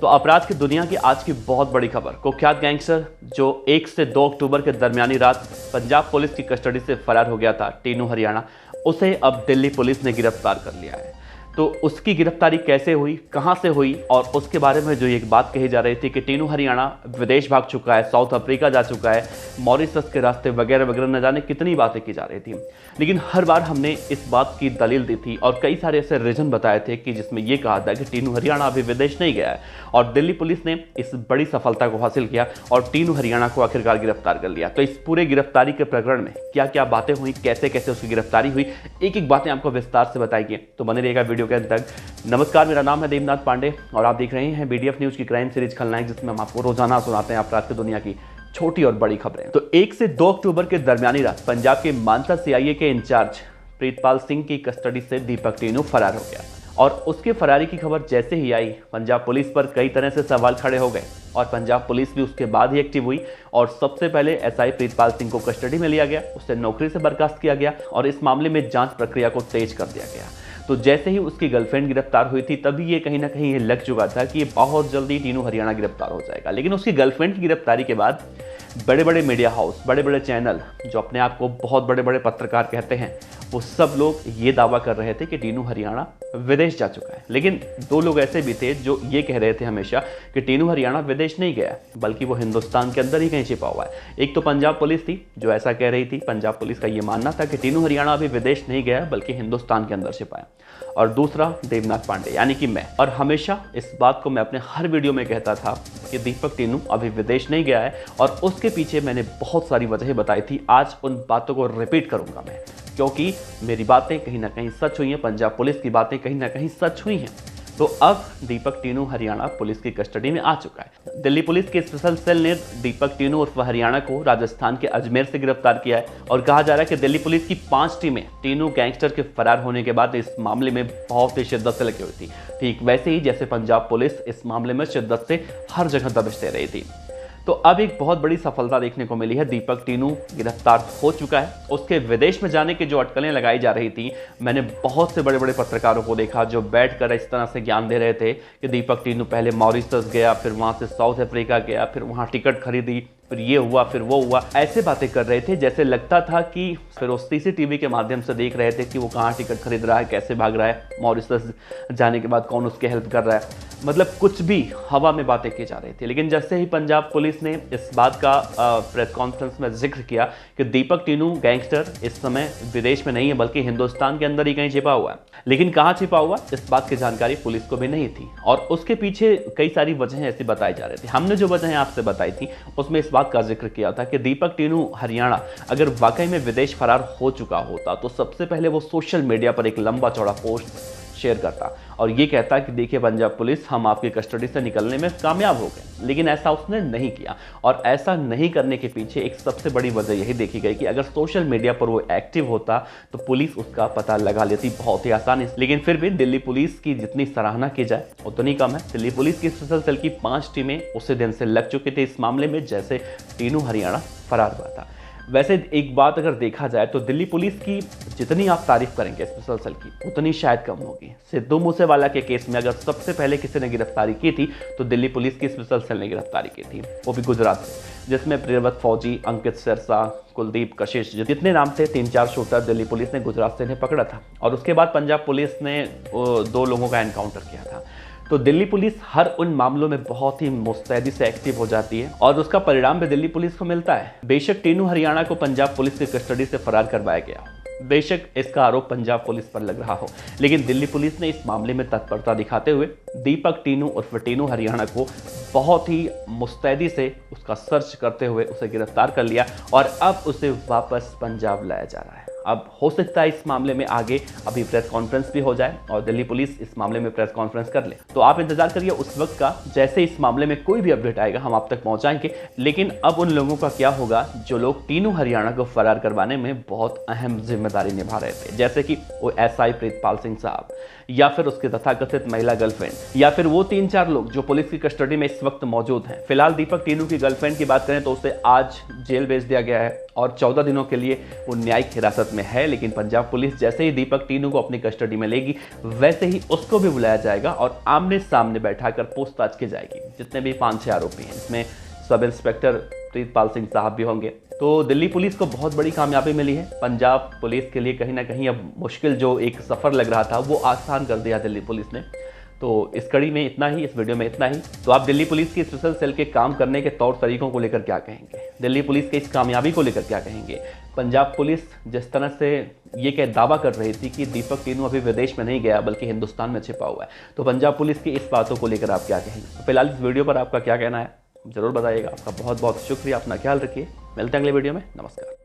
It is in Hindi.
तो अपराध की दुनिया की आज की बहुत बड़ी खबर, कुख्यात गैंगस्टर जो 1 से 2 अक्टूबर के दरमियानी रात पंजाब पुलिस की कस्टडी से फरार हो गया था, टीनू हरियाणा, उसे अब दिल्ली पुलिस ने गिरफ्तार कर लिया है। तो उसकी गिरफ्तारी कैसे हुई, कहां से हुई, और उसके बारे में जो एक बात कही जा रही थी कि टीनू हरियाणा विदेश भाग चुका है, साउथ अफ्रीका जा चुका है, मॉरिशस के रास्ते वगैरह वगैरह, न जाने कितनी बातें की जा रही थी। लेकिन हर बार हमने इस बात की दलील दी थी और कई सारे ऐसे रीजन बताए थे कि जिसमें यह कहा था कि टीनू हरियाणा अभी विदेश नहीं गया है, और दिल्ली पुलिस ने इस बड़ी सफलता को हासिल किया और टीनू हरियाणा को आखिरकार गिरफ्तार कर लिया। तो इस पूरे गिरफ्तारी के प्रकरण में क्या क्या बातें हुई, कैसे कैसे उसकी गिरफ्तारी हुई, एक एक बातें आपको विस्तार से बताएंगे, तो बने रहिएगा वीडियो के अंत तक। नमस्कार, मेरा नाम है देवनाथ पांडे और आप देख रहे हैं BDF न्यूज की क्राइम सीरीज खलनायक, जिसमें हम आपको रोजाना सुनाते हैं अपराध की दुनिया की छोटी और बड़ी खबरें। तो 1 से 2 अक्टूबर के दरमियानी रात पंजाब के मानसा CIA के इंचार्ज प्रीतपाल सिंह की कस्टडी से दीपक टीनू फरार हो गया और उसके फरारी की खबर जैसे ही आई, पंजाब पुलिस पर कई तरह से सवाल खड़े हो गए और पंजाब पुलिस भी उसके बाद ही एक्टिव हुई और सबसे पहले SI प्रीतपाल सिंह को कस्टडी में लिया गया, उसे नौकरी से बर्खास्त किया गया और इस मामले में जांच प्रक्रिया को तेज कर दिया गया। तो जैसे ही उसकी गर्लफ्रेंड गिरफ्तार हुई थी, तभी ये कहीं ना कहीं ये लग चुका था कि ये बहुत जल्दी टीनू हरियाणा गिरफ्तार हो जाएगा। लेकिन उसकी गर्लफ्रेंड की गिरफ्तारी के बाद बड़े बड़े मीडिया हाउस, बड़े बड़े चैनल, जो अपने आप को बहुत बड़े बड़े पत्रकार कहते हैं, वो सब लोग ये दावा कर रहे थे कि टीनू हरियाणा विदेश जा चुका है। लेकिन 2 लोग ऐसे भी थे जो ये कह रहे थे हमेशा कि टीनू हरियाणा विदेश नहीं गया, बल्कि वो हिंदुस्तान के अंदर ही कहीं छिपा हुआ है। एक तो पंजाब पुलिस थी जो ऐसा कह रही थी, पंजाब पुलिस का ये मानना था कि टीनू हरियाणा अभी विदेश नहीं गया बल्कि हिंदुस्तान के अंदर छिपा है, और दूसरा देवनाथ पांडे यानी कि मैं। और हमेशा इस बात को मैं अपने हर वीडियो में कहता था कि दीपक टीनू अभी विदेश नहीं गया है, और उसके पीछे मैंने बहुत सारी वजहें बताई थी। आज उन बातों को रिपीट करूंगा मैं, क्योंकि मेरी बातें कहीं ना कहीं सच हुई हैं, पंजाब पुलिस की बातें कहीं ना कहीं सच हुई हैं। तो अब दीपक टीनू हरियाणा पुलिस की कस्टडी में आ चुका है। दिल्ली पुलिस के स्पेशल सेल ने दीपक टीनू उर्फ हरियाणा को राजस्थान के अजमेर से गिरफ्तार किया है और कहा जा रहा है कि दिल्ली पुलिस की 5 टीमें टीनू गैंगस्टर के फरार होने के बाद इस मामले में बहुत ही शिद्दत से लगी हुई थी, ठीक वैसे ही जैसे पंजाब पुलिस इस मामले में शिद्दत से हर जगह दबिश दे रही थी। तो अब एक बहुत बड़ी सफलता देखने को मिली है, दीपक टीनू गिरफ्तार हो चुका है। उसके विदेश में जाने की जो अटकलें लगाई जा रही थी, मैंने बहुत से बड़े बड़े पत्रकारों को देखा जो बैठकर इस तरह से ज्ञान दे रहे थे कि दीपक टीनू पहले मॉरिशस गया, फिर वहां से साउथ अफ्रीका गया, फिर वहां टिकट खरीदी, फिर ये हुआ, फिर वो हुआ। ऐसे बातें कर रहे थे जैसे लगता था कि फिर उस CCTV के माध्यम से देख रहे थे कि वो कहाँ टिकट खरीद रहा है, कैसे भाग रहा है, मॉरिशस जाने के बाद कौन उसके हेल्प कर रहा है, मतलब कुछ भी हवा में बातें की जा रही थी। लेकिन जैसे ही पंजाब पुलिस ने इस बात का प्रेस कॉन्फ्रेंस में जिक्र किया कि दीपक टीनू गैंगस्टर इस समय विदेश में नहीं है बल्कि हिंदुस्तान के अंदर ही कहीं छिपा हुआ है, लेकिन कहाँ छिपा हुआ इस बात की जानकारी पुलिस को भी नहीं थी और उसके पीछे कई सारी वजहें ऐसी बताई जा रही थी। हमने जो वजहें आपसे बताई थी उसमें इस बात का जिक्र किया था कि दीपक टीनू हरियाणा अगर वाकई में विदेश फरार हो चुका होता तो सबसे पहले वो सोशल मीडिया पर एक लंबा चौड़ा पोस्ट शेयर करता और ये कहता कि देखिए पंजाब पुलिस, हम आपकी कस्टडी से निकलने में कामयाब हो गए। लेकिन ऐसा उसने नहीं किया और ऐसा नहीं करने के पीछे एक सबसे बड़ी वजह यही देखी गई कि अगर सोशल मीडिया पर वो एक्टिव होता तो पुलिस उसका पता लगा लेती बहुत ही आसानी से। लेकिन फिर भी दिल्ली पुलिस की जितनी सराहना की जाए उतनी कम है। दिल्ली पुलिस की स्पेशल सेल की 5 टीमें उसी दिन से लग चुकी थी इस मामले में जैसे टीनू हरियाणा फरार हुआ था। वैसे एक बात अगर देखा जाए तो दिल्ली पुलिस की जितनी आप तारीफ करेंगे स्पेशल सेल की, उतनी शायद कम होगी। सिद्धू मूसेवाला के केस में अगर सबसे पहले किसी ने गिरफ्तारी की थी तो दिल्ली पुलिस की स्पेशल सेल ने गिरफ्तारी की थी, वो भी गुजरात से, जिसमें प्रियव्रत फौजी, अंकित सिरसा, कुलदीप कशिश, जितने नाम थे, 3-4 शूटर दिल्ली पुलिस ने गुजरात से इन्हें पकड़ा था और उसके बाद पंजाब पुलिस ने 2 लोगों का एनकाउंटर किया था। तो दिल्ली पुलिस हर उन मामलों में बहुत ही मुस्तैदी से एक्टिव हो जाती है और उसका परिणाम भी दिल्ली पुलिस को मिलता है। बेशक टीनू हरियाणा को पंजाब पुलिस की कस्टडी से फरार करवाया गया, बेशक इसका आरोप पंजाब पुलिस पर लग रहा हो, लेकिन दिल्ली पुलिस ने इस मामले में तत्परता दिखाते हुए दीपक टीनू उर्फ टीनू हरियाणा को बहुत ही मुस्तैदी से उसका सर्च करते हुए उसे गिरफ्तार कर लिया और अब उसे वापस पंजाब लाया जा रहा है। अब हो सकता है इस मामले में आगे अभी प्रेस कॉन्फ्रेंस भी हो जाए और दिल्ली पुलिस इस मामले में प्रेस कॉन्फ्रेंस कर ले, तो आप इंतजार करिए उस वक्त का। जैसे इस मामले में कोई भी अपडेट आएगा हम आप तक पहुंचाएंगे। लेकिन अब उन लोगों का क्या होगा जो लोग टीनू हरियाणा को फरार करवाने में बहुत अहम जिम्मेदारी निभा रहे थे, जैसे कि वो SI प्रीतपाल सिंह साहब या फिर उसके तथाकथित महिला गर्लफ्रेंड या फिर वो 3-4 लोग जो पुलिस की कस्टडी में इस वक्त मौजूद हैं। फिलहाल दीपक टीनू की गर्लफ्रेंड की बात करें तो उसे आज जेल भेज दिया गया है और 14 दिनों के लिए वो न्यायिक हिरासत में है। लेकिन पंजाब पुलिस जैसे ही दीपक टीनू को अपनी कस्टडी में लेगी वैसे ही उसको भी बुलाया जाएगा और आमने सामने बैठाकर पूछताछ की जाएगी। जितने भी 5-6 आरोपी हैं, इसमें सब इंस्पेक्टर प्रीतपाल सिंह साहब भी होंगे। तो दिल्ली पुलिस को बहुत बड़ी कामयाबी मिली है। पंजाब पुलिस के लिए कहीं ना कहीं अब मुश्किल जो एक सफ़र लग रहा था वो आसान कर दिया दिल्ली पुलिस ने। तो इस कड़ी में इतना ही, इस वीडियो में इतना ही। तो आप दिल्ली पुलिस की स्पेशल सेल के काम करने के तौर तरीकों को लेकर क्या कहेंगे? दिल्ली पुलिस के इस कामयाबी को लेकर क्या कहेंगे? पंजाब पुलिस जिस तरह से ये कह दावा कर रही थी कि दीपक टीनू अभी विदेश में नहीं गया बल्कि हिंदुस्तान में छिपा हुआ है, तो पंजाब पुलिस की इस बातों को लेकर आप क्या कहेंगे? तो फिलहाल इस वीडियो पर आपका क्या कहना है जरूर बताइएगा। आपका बहुत बहुत शुक्रिया। अपना ख्याल रखिए। मिलते हैं अगले वीडियो में। नमस्कार।